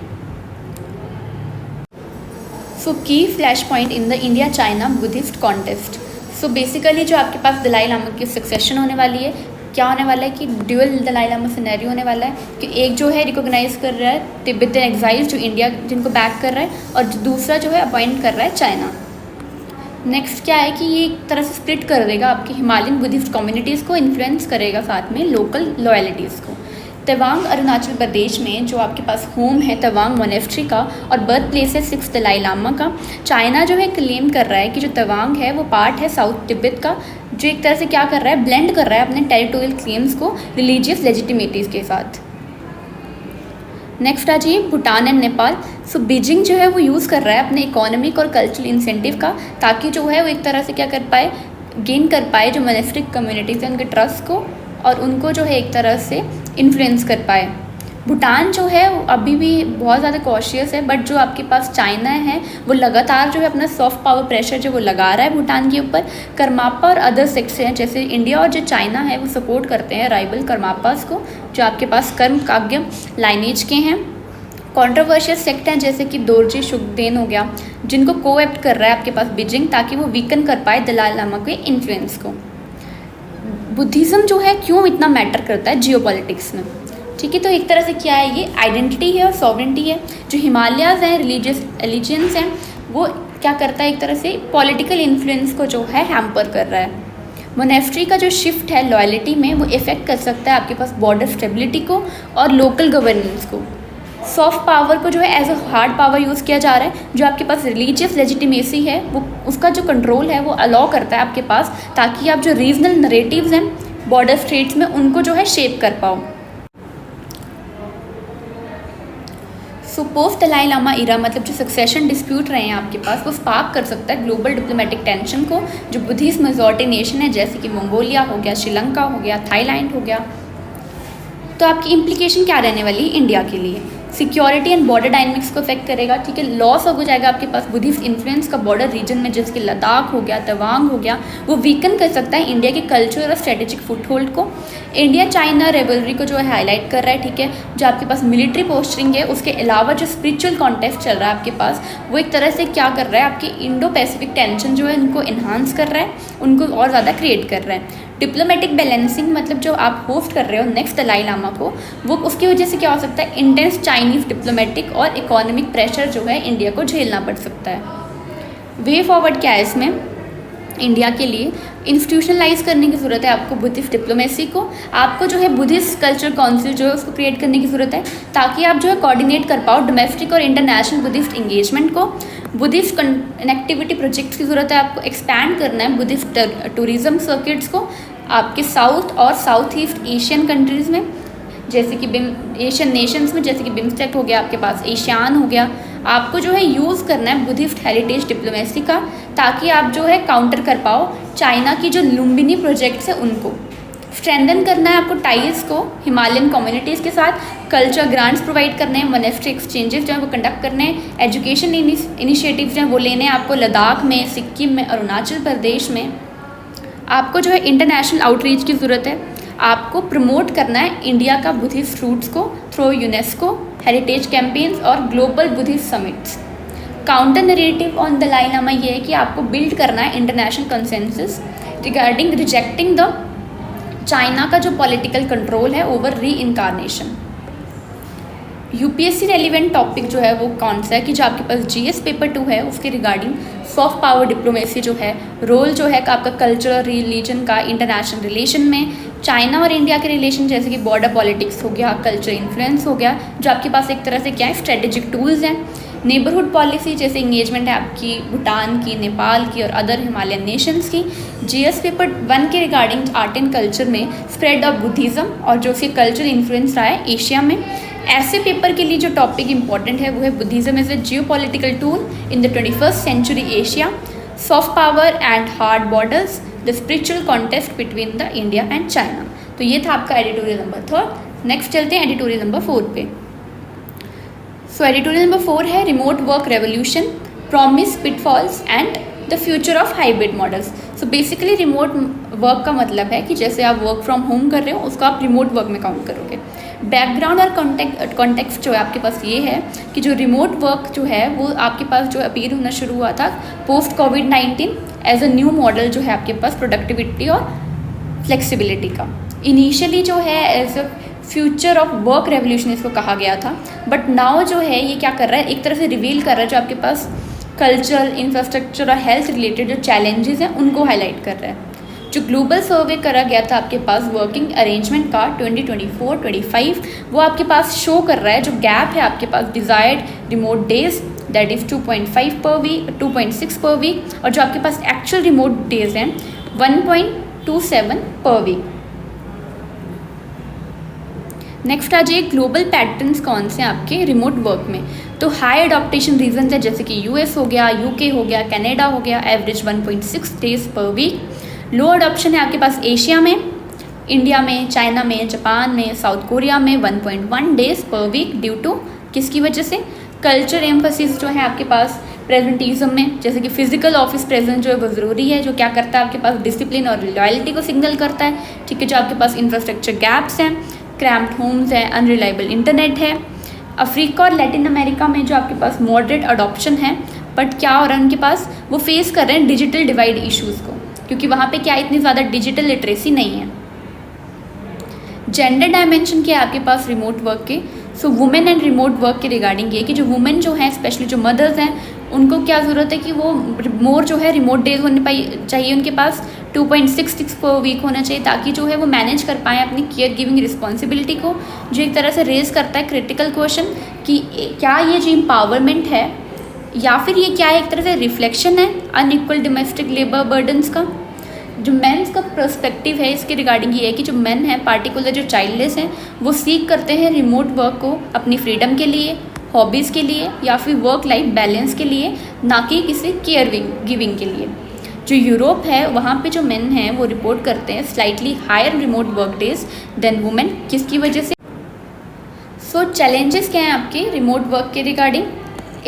S1: so key flash point in the India China Buddhist contest. So basically जो आपके पास दलाई लामा की सक्सेशन होने वाली है, क्या होने वाला है कि ड्यूअल दलाई लामा सिनेरियो होने वाला है कि एक जो है रिकॉग्नाइज कर रहा है तिब्बतन एग्जाइल जो इंडिया जिनको बैक कर रहा है, और दूसरा जो है अपॉइंट कर रहा है चाइना। नेक्स्ट क्या है कि ये एक तरह से स्प्लिट कर देगा आपकी हिमालयन बुद्धिस्ट कम्युनिटीज़ को, इन्फ्लुएंस करेगा साथ में लोकल लॉयल्टीज़ को। तवांग अरुणाचल प्रदेश में जो आपके पास होम है तवांग मोनेस्ट्री का और बर्थ प्लेस है 6th दलाई लामा का, चाइना जो है क्लेम कर रहा है कि जो तवांग है वो पार्ट है साउथ तिब्बत का, जो एक तरह से क्या कर रहा है ब्लेंड कर रहा है अपने टेरिटोरियल क्लेम्स को रिलीजियस लेजिटिमेटीज़ के साथ। नेक्स्ट आ जाइए, Bhutan and Nepal. So Beijing जो है वो यूज़ कर रहा है अपने इकोनॉमिक और कल्चरल इंसेंटिव का, ताकि जो है वो एक तरह से क्या कर पाए गेन कर पाए जो मोनेस्ट्रिक कम्युनिटीज़ हैं उनके ट्रस्ट को, और उनको जो है एक तरह से इन्फ्लुएंस कर पाए। भूटान जो है वो अभी भी बहुत ज़्यादा कॉशियस है, बट जो आपके पास चाइना है वो लगातार जो है अपना सॉफ्ट पावर प्रेशर जो वो लगा रहा है भूटान के ऊपर। कर्मापा और अदर सेक्ट्स हैं जैसे इंडिया और जो चाइना है वो सपोर्ट करते हैं राइवल कर्मापास को, जो आपके पास कर्म काग्य लाइनेज के हैं। कॉन्ट्रोवर्शियल सेक्ट हैं जैसे कि दोरजी शुगदेन हो गया, जिनको कोएप्ट कर रहा है आपके पास बीजिंग, ताकि वो वीकन कर पाए दलाई लामा के इन्फ्लुएंस को। बुद्धिज़्म जो है क्यों इतना मैटर करता है जियोपॉलिटिक्स में, ठीक है। तो एक तरह से क्या है ये आइडेंटिटी है और सॉवरेंटी है। जो हिमालयाज़ हैं रिलीजियस एलिजेंस हैं वो क्या करता है एक तरह से पॉलिटिकल इन्फ्लुएंस को जो है हैम्पर कर रहा है। मोनेस्ट्री का जो शिफ्ट है लॉयल्टी में वो इफ़ेक्ट कर सकता है आपके पास बॉर्डर स्टेबिलिटी को और लोकल गवर्नेंस को। सॉफ्ट पावर को जो है as a hard power use किया जा रहा है, जो आपके पास रिलीजियस लेजिटिमेसी है वो उसका जो कंट्रोल है वो अलाउ करता है आपके पास, ताकि आप जो रीजनल नरेटिव्स हैं बॉर्डर स्टेट्स में उनको जो है शेप कर पाओ। सो पोस्ट दलाई लामा इरा मतलब जो सक्सेशन डिस्प्यूट रहे हैं आपके पास वो स्पार्क कर सकता है ग्लोबल डिप्लोमेटिक टेंशन को। जो बुद्धिस्ट मेजॉरिटी नेशन है जैसे कि मंगोलिया हो गया, श्रीलंका हो गया, थाईलैंड हो गया, तो आपकी इम्प्लीकेशन क्या रहने वाली है इंडिया के लिए। सिक्योरिटी एंड बॉर्डर डायनेमिक्स को अफेक्ट करेगा, ठीक है। लॉस हो जाएगा आपके पास बुद्धिस्ट इन्फ्लुएंस का बॉर्डर रीजन में, जैसे कि लद्दाख हो गया, तवांग हो गया, वो वीकन कर सकता है इंडिया के कल्चर और स्ट्रेटेजिक फुटहोल्ड को। इंडिया चाइना रेवलरी को जो है हाईलाइट कर रहा है, ठीक है। जो आपके पास मिलिट्री पोस्टरिंग है उसके अलावा जो स्पिरिचुअल कॉन्टेक्स्ट चल रहा है आपके पास वो एक तरह से क्या कर रहा है आपके इंडो पैसिफिक टेंशन जो है उनको इन्हांस कर रहा है, उनको और ज़्यादा क्रिएट कर रहा है। डिप्लोमेटिक बैलेंसिंग मतलब जो आप होस्ट कर रहे हो नेक्स्ट दलाई लामा को, वो उसकी वजह से क्या हो सकता है इंटेंस चाइनीज़ डिप्लोमेटिक और इकोनॉमिक प्रेशर जो है इंडिया को झेलना पड़ सकता है। वे फॉरवर्ड क्या है इसमें इंडिया के लिए, इंस्टीट्यूशनलाइज करने की ज़रूरत है आपको बुद्धिस्ट डिप्लोमेसी को। आपको जो है बुद्धिस्ट कल्चर काउंसिल जो है उसको क्रिएट करने की ज़रूरत है, ताकि आप जो है कोऑर्डिनेट कर पाओ डोमेस्टिक और इंटरनेशनल बुद्धिस्ट इंगेजमेंट को। बुद्धिस्ट कनेक्टिविटी प्रोजेक्ट्स की ज़रूरत है आपको, एक्सपैंड करना है बुद्धिस्ट टूरिज़्म सर्किट्स को आपके साउथ और साउथ ईस्ट एशियन कंट्रीज़ में, जैसे कि एशियन नेशंस में, जैसे कि बिम्स्टेक हो गया आपके पास, एशियान हो गया। आपको जो है यूज़ करना है बुद्धिस्ट हेरिटेज डिप्लोमेसी का, ताकि आप जो है काउंटर कर पाओ चाइना की जो लुम्बिनी प्रोजेक्ट्स है उनको। स्ट्रेंथन करना है आपको टाइल्स को हिमालयन कम्युनिटीज़ के साथ, कल्चर ग्रांट्स प्रोवाइड करने हैं, मोनेस्ट्री एक्सचेंजेस जो है वो कंडक्ट करने हैं, एजुकेशन इनिशिएटिव्स जो है वो लेने हैं आपको लद्दाख में, सिक्किम में, अरुणाचल प्रदेश में। आपको जो है इंटरनेशनल आउटरीच की ज़रूरत है, आपको प्रमोट करना है इंडिया का बुद्धिस्ट रूट्स को थ्रू यूनेस्को, हेरिटेज कैंपेन्स और global Buddhist summits. Counter narrative on Dalai Lama ये है कि आपको बिल्ड करना है international consensus regarding rejecting the China का जो पॉलिटिकल कंट्रोल है over reincarnation. UPSC relevant topic जो है वो कौन सा है कि जो आपके पास जीएस पेपर 2 है उसके रिगार्डिंग सॉफ्ट पावर डिप्लोमेसी जो है, रोल जो है आपका कल्चरल रिलीजन का इंटरनेशनल रिलेशन में, चाइना और इंडिया के रिलेशन जैसे कि बॉर्डर पॉलिटिक्स हो गया, कल्चर इन्फ्लुएंस हो गया, जो आपके पास एक तरह से क्या है स्ट्रेटेजिक टूल्स हैं, नेबरहुड पॉलिसी जैसे इंगेजमेंट है आपकी भूटान की, नेपाल की और अदर हिमालयन नेशंस की। जीएस पेपर 1 के रिगार्डिंग आर्ट एंड कल्चर में स्प्रेड ऑफ बुद्धिज़्म और जो उसके कल्चर इन्फ्लुएंस रहा है एशिया में। ऐसे पेपर के लिए जो टॉपिक इंपॉर्टेंट है वो है Buddhism as a geopolitical tool in the 21st century Asia, soft power and hard borders, the spiritual contest between the India and China. तो ये था आपका एडिटोरियल नंबर 3। नेक्स्ट चलते हैं एडिटोरियल नंबर 4 पे। सो एडिटोरियल नंबर 4 है remote work revolution, promise, pitfalls and the future of hybrid models. So basically remote work का मतलब है कि जैसे आप वर्क फ्रॉम होम कर रहे हो उसको आप रिमोट वर्क में काउंट करोगे। बैकग्राउंड और कॉन्टेक्स्ट जो है आपके पास ये है कि जो रिमोट वर्क जो है वो आपके पास जो अपीयर होना शुरू हुआ था पोस्ट कोविड-19 एज अ न्यू मॉडल जो है आपके पास प्रोडक्टिविटी और फ्लेक्सिबिलिटी का। इनिशियली जो है as a future of work revolution इसको कहा गया था, बट नाउ जो है ये क्या कर रहा है, एक तरह से रिवील कर रहा है जो आपके पास कल्चर, इंफ्रास्ट्रक्चर और हेल्थ रिलेटेड जो चैलेंजेस हैं उनको हाईलाइट कर रहा है। जो ग्लोबल सर्वे करा गया था आपके पास वर्किंग अरेंजमेंट का 2024-25 वो आपके पास शो कर रहा है जो गैप है आपके पास desired remote days that is 2.5 per week, 2.6 पर वीक, और जो आपके पास एक्चुअल रिमोट डेज हैं 1.27 पर वीक। नेक्स्ट आ जाइए ग्लोबल पैटर्न्स कौन से हैं आपके रिमोट वर्क में। तो हाई अडॉप्टेशन रीजन है जैसे कि यूएस हो गया, यूके हो गया, कनाडा हो गया, एवरेज 1.6 डेज पर वीक। लो अडॉप्शन है आपके पास एशिया में, इंडिया में, चाइना में, जापान में, साउथ कोरिया में 1.1 डेज पर वीक ड्यू टू किसकी वजह से कल्चर एम्फोसिस जो है आपके पास प्रेजेंटिज्म में, जैसे कि फिजिकल ऑफिस प्रेजेंस जो है वो ज़रूरी है, जो क्या करता है आपके पास डिसिप्लिन और लॉयल्टी को सिग्नल करता है। ठीक है, जो आपके पास इंफ्रास्ट्रक्चर गैप्स हैं, क्रैम्प्ड होम्स है, अनरिलायबल इंटरनेट है। अफ्रीका और लैटिन अमेरिका में जो आपके पास मॉडरेट अडॉप्शन है, बट क्या हो रहा है उनके पास वो फेस कर रहे हैं डिजिटल डिवाइड इश्यूज़ को, क्योंकि वहाँ पे क्या इतनी ज़्यादा डिजिटल लिटरेसी नहीं है। जेंडर डायमेंशन क्या है आपके पास रिमोट वर्क के। सो वुमेन एंड रिमोट वर्क के रिगार्डिंग ये कि जो वुमेन जो हैं स्पेशली जो मदर्स हैं उनको क्या ज़रूरत है कि वो मोर जो है रिमोट डेज होने चाहिए उनके पास, 2.66 पर वीक होना चाहिए ताकि जो है वो मैनेज कर पाएँ अपनी केयर गिविंग रिस्पॉन्सिबिलिटी को, जो एक तरह से रेज करता है क्रिटिकल क्वेश्चन कि क्या ये जो एम्पावरमेंट है या फिर ये क्या है एक तरह से रिफ्लेक्शन है अनइक्वल डोमेस्टिक लेबर बर्डन्स का। जो मेंस का पर्सपेक्टिव है इसके रिगार्डिंग ये है कि जो मेन हैं पार्टिकुलर जो चाइल्डलेस हैं वो सीख करते हैं रिमोट वर्क को अपनी फ्रीडम के लिए, हॉबीज़ के लिए या फिर वर्क लाइफ बैलेंस के लिए, ना कि किसी केयर गिविंग के लिए। जो यूरोप है वहाँ पे जो मेन हैं वो रिपोर्ट करते हैं slightly higher remote work days than women, किसकी वजह से। सो चैलेंजेस क्या हैं आपके रिमोट वर्क के रिगार्डिंग।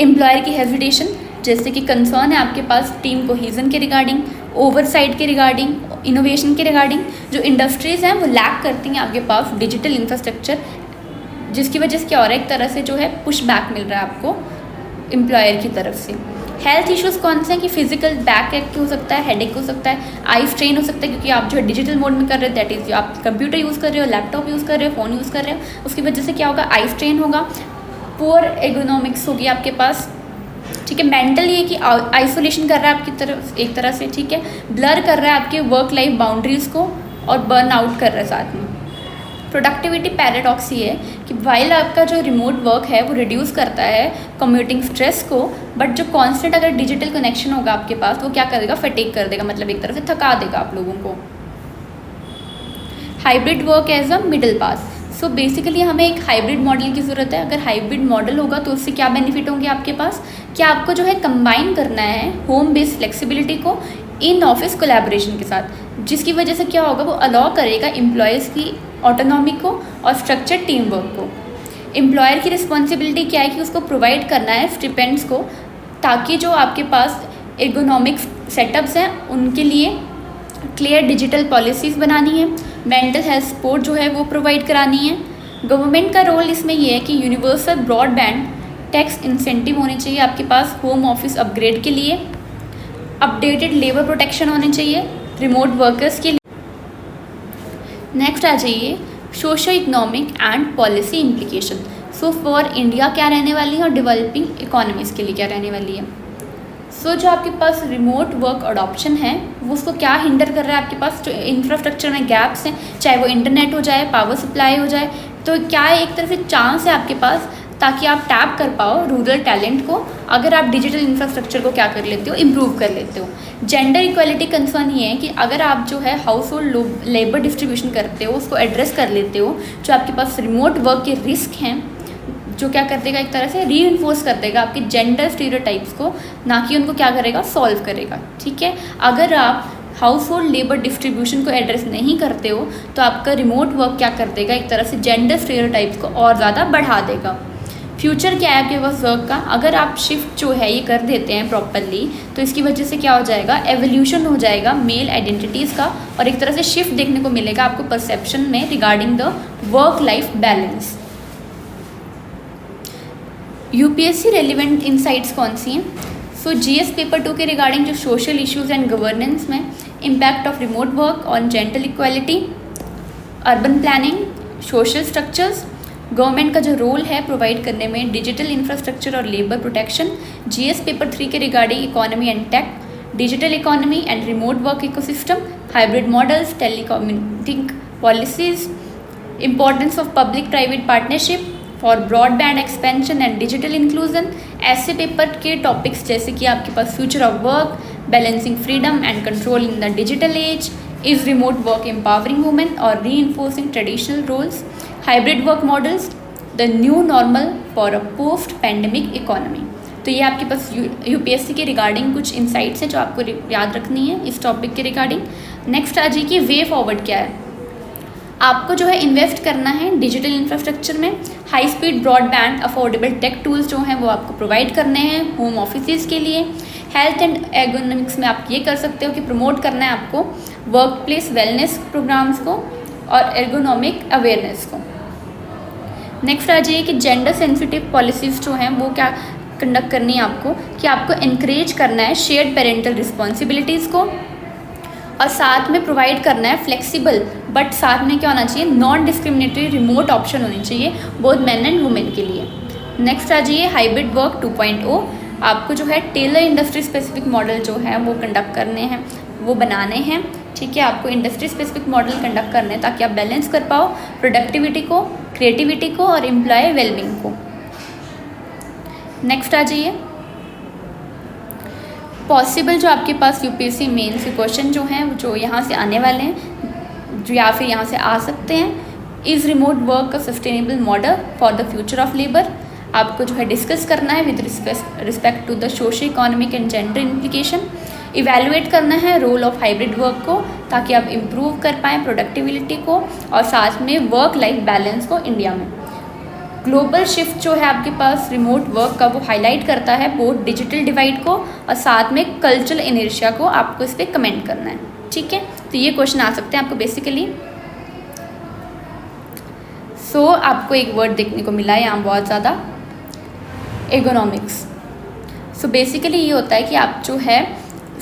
S1: एम्प्लॉयर की हेजिटेशन, जैसे कि कंसर्न है आपके पास टीम कोहीजन के रिगार्डिंग, ओवरसाइट के रिगार्डिंग, इनोवेशन के रिगार्डिंग। जो इंडस्ट्रीज़ हैं वो लैक करती हैं आपके पास डिजिटल इंफ्रास्ट्रक्चर, जिसकी वजह से क्या हो रहा है एक तरह से जो है पुश बैक मिल रहा है आपको एम्प्लॉयर की तरफ से। हेल्थ इश्यूज़ कौन से हैं कि फिजिकल बैक एक हो सकता है, हेडेक हो सकता है, आई स्ट्रेन हो सकता है क्योंकि आप जो है डिजिटल मोड में कर रहे हो, दैट इज़ आप कंप्यूटर यूज़ कर रहे हो, लैपटॉप यूज़ कर रहे हो, फ़ोन यूज़ कर रहे हो, उसकी वजह से क्या होगा आई स्ट्रेन होगा, पुअर एर्गोनॉमिक्स होगी आपके पास। ठीक है, मेंटल ये कि आइसोलेशन कर रहा है आपकी तरफ एक तरह से, ठीक है, ब्लर कर रहा है आपके वर्क लाइफ बाउंड्रीज़ को और बर्न आउट कर रहा है साथ में। प्रोडक्टिविटी पैराडॉक्स ये है कि वाइल आपका जो रिमोट वर्क है वो रिड्यूस करता है कम्यूटिंग स्ट्रेस को, बट जो कांस्टेंट अगर डिजिटल कनेक्शन होगा आपके पास वो क्या करेगा, फटीग कर देगा, मतलब एक तरह से थका देगा आप लोगों को। Hybrid work as a middle path. So basically हमें एक हाइब्रिड मॉडल की ज़रूरत है। अगर हाइब्रिड मॉडल होगा तो उससे क्या बेनिफिट होंगे आपके पास, कि आपको जो है कंबाइन करना है होम बेस्ड फ्लेक्सिबिलिटी को इन ऑफिस कोलैबोरेशन के साथ, जिसकी वजह से क्या होगा वो अलाउ करेगा एम्प्लॉयज़ की ऑटोनॉमी को और स्ट्रक्चर टीम वर्क को। एम्प्लॉयर की रिस्पॉन्सिबिलिटी क्या है कि उसको प्रोवाइड करना है स्टिपेंड्स को, ताकि जो आपके पास एर्गोनॉमिक सेटअप्स हैं उनके लिए क्लियर डिजिटल पॉलिसीज़ बनानी है, मेंटल हेल्थ सपोर्ट जो है वो प्रोवाइड करानी है। गवर्नमेंट का रोल इसमें ये है कि यूनिवर्सल ब्रॉडबैंड टैक्स इंसेंटिव होने चाहिए आपके पास होम ऑफिस अपग्रेड के लिए, अपडेटेड लेबर प्रोटेक्शन होने चाहिए रिमोट वर्कर्स के लिए। नेक्स्ट आ जाइए socio economic and policy implication. So for India क्या रहने वाली है और डेवलपिंग इकोनॉमीज़ के लिए क्या रहने वाली है। सो जो आपके पास रिमोट वर्क अडॉप्शन है वो उसको क्या हिंडर कर रहा है, आपके पास जो इंफ्रास्ट्रक्चर में गैप्स हैं, चाहे वो इंटरनेट हो जाए, पावर सप्लाई हो जाए, तो क्या एक तरह से चांस है आपके पास ताकि आप टैप कर पाओ रूरल टैलेंट को, अगर आप डिजिटल इंफ्रास्ट्रक्चर को क्या कर लेते हो, इम्प्रूव कर लेते हो। जेंडर इक्वालिटी कंसर्न ये है कि अगर आप जो है हाउस होल्ड लेबर डिस्ट्रीब्यूशन करते हो, उसको एड्रेस कर लेते हो, जो आपके पास रिमोट वर्क के रिस्क हैं, जो क्या कर देगा, एक तरह से रीइंफोर्स कर देगा आपके जेंडर स्टीरियोटाइप्स को, ना कि उनको क्या करेगा, सॉल्व करेगा। ठीक है, अगर आप हाउस होल्ड लेबर डिस्ट्रीब्यूशन को एड्रेस नहीं करते हो तो आपका रिमोट वर्क क्या कर देगा, एक तरह से जेंडर स्टीरियोटाइप्स को और ज़्यादा बढ़ा देगा। फ्यूचर क्या है आपके पास वर्क का, अगर आप शिफ्ट जो है ये कर देते हैं प्रॉपरली, तो इसकी वजह से क्या हो जाएगा, एवोल्यूशन हो जाएगा मेल आइडेंटिटीज़ का, और एक तरह से शिफ्ट देखने को मिलेगा आपको परसेप्शन में regarding the work life balance. UPSC relevant insights कौन सी हैं? सो जीएस पेपर 2 के रिगार्डिंग जो सोशल इश्यूज़ एंड गवर्नेंस में impact of remote work on gender equality, urban planning, social structures, government का जो रोल है प्रोवाइड करने में डिजिटल इंफ्रास्ट्रक्चर और लेबर प्रोटेक्शन, जीएस पेपर 3 के regarding economy and tech, digital economy and remote work ecosystem, hybrid models, telecommuting policies, importance of public private partnership for broadband expansion and digital inclusion. ऐसे paper के topics जैसे कि आपके पास future of work, balancing freedom and control in the digital age, is remote work empowering women और reinforcing traditional roles, hybrid work models, the new normal for a post pandemic economy. तो ये आपके पास UPSC के regarding कुछ insights हैं जो आपको याद रखनी है इस टॉपिक के रिगार्डिंग। नेक्स्ट आ जाइए कि वे फॉरवर्ड क्या है। आपको जो है इन्वेस्ट करना है डिजिटल इंफ्रास्ट्रक्चर में, high speed broadband affordable tech tools जो हैं वो आपको प्रोवाइड करने हैं होम ऑफिसेज़ के लिए। हेल्थ एंड एर्गोनॉमिक्स में आप ये कर सकते हो कि प्रमोट करना है आपको वर्क प्लेस वेलनेस प्रोग्राम्स को और एर्गोनॉमिक अवेयरनेस को। नेक्स्ट आ जाइए कि जेंडर सेंसिटिव पॉलिसीज़ जो हैं वो क्या कंडक्ट करनी है आपको, कि आपको इनक्रेज करना है शेयर्ड पेरेंटल रिस्पॉन्सिबिलिटीज़ को, और साथ में प्रोवाइड करना है फ्लेक्सिबल बट साथ में क्या होना चाहिए, नॉन डिस्क्रिमिनेटरी रिमोट ऑप्शन होनी चाहिए बोथ मेन एंड वुमेन के लिए। नेक्स्ट आ जाइए हाइब्रिड वर्क 2.0। आपको जो है टेलर इंडस्ट्री स्पेसिफिक मॉडल जो है वो कंडक्ट करने हैं, वो बनाने हैं। ठीक है, आपको इंडस्ट्री स्पेसिफिक मॉडल कंडक्ट करने हैं ताकि आप बैलेंस कर पाओ प्रोडक्टिविटी को, क्रिएटिविटी को और एम्प्लॉय वेलबींग को। नेक्स्ट आ जाइए पॉसिबल जो आपके पास यूपीएससी मेंस के क्वेश्चन जो हैं जो यहाँ से आने वाले हैं, जो या फिर यहाँ से आ सकते हैं। Is remote work a sustainable model for the future of labour. आपको जो है डिस्कस करना है with respect to the social economic and gender implication. Evaluate करना है रोल ऑफ हाइब्रिड वर्क को ताकि आप इम्प्रूव कर पाएँ प्रोडक्टिविटी को और साथ में वर्क लाइफ बैलेंस को इंडिया में। ग्लोबल शिफ्ट जो है आपके पास रिमोट वर्क का वो हाईलाइट करता है बोथ डिजिटल डिवाइड को और साथ में कल्चरल इनर्शिया को, आपको इस पर कमेंट करना है। ठीक है, तो ये क्वेश्चन आ सकते हैं आपको बेसिकली। सो आपको एक वर्ड देखने को मिला है यहाँ बहुत ज़्यादा, एर्गोनॉमिक्स। सो बेसिकली ये होता है कि आप जो है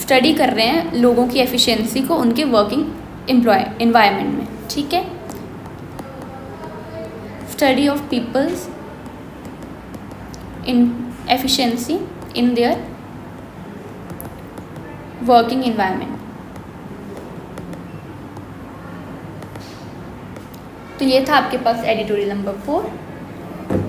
S1: स्टडी कर रहे हैं लोगों की एफिशिएंसी को उनके वर्किंग एनवायरनमेंट में। ठीक है, study of people's in efficiency in their working environment। तो ये था आपके पास एडिटोरियल नंबर 4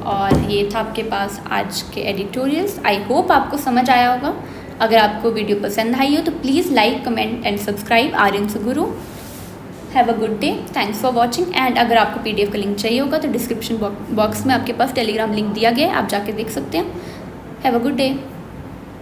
S1: और ये था आपके पास आज के एडिटोरियल्स। आई होप आपको समझ आया होगा। अगर आपको वीडियो पसंद आई हो तो please like, comment and subscribe Aryan Suguru. Have a good day, thanks for watching. And अगर आपको पीडीएफ का लिंक चाहिए होगा तो डिस्क्रिप्शन बॉक्स में आपके पास टेलीग्राम लिंक दिया गया है, आप जाके देख सकते हैं। Have a good day.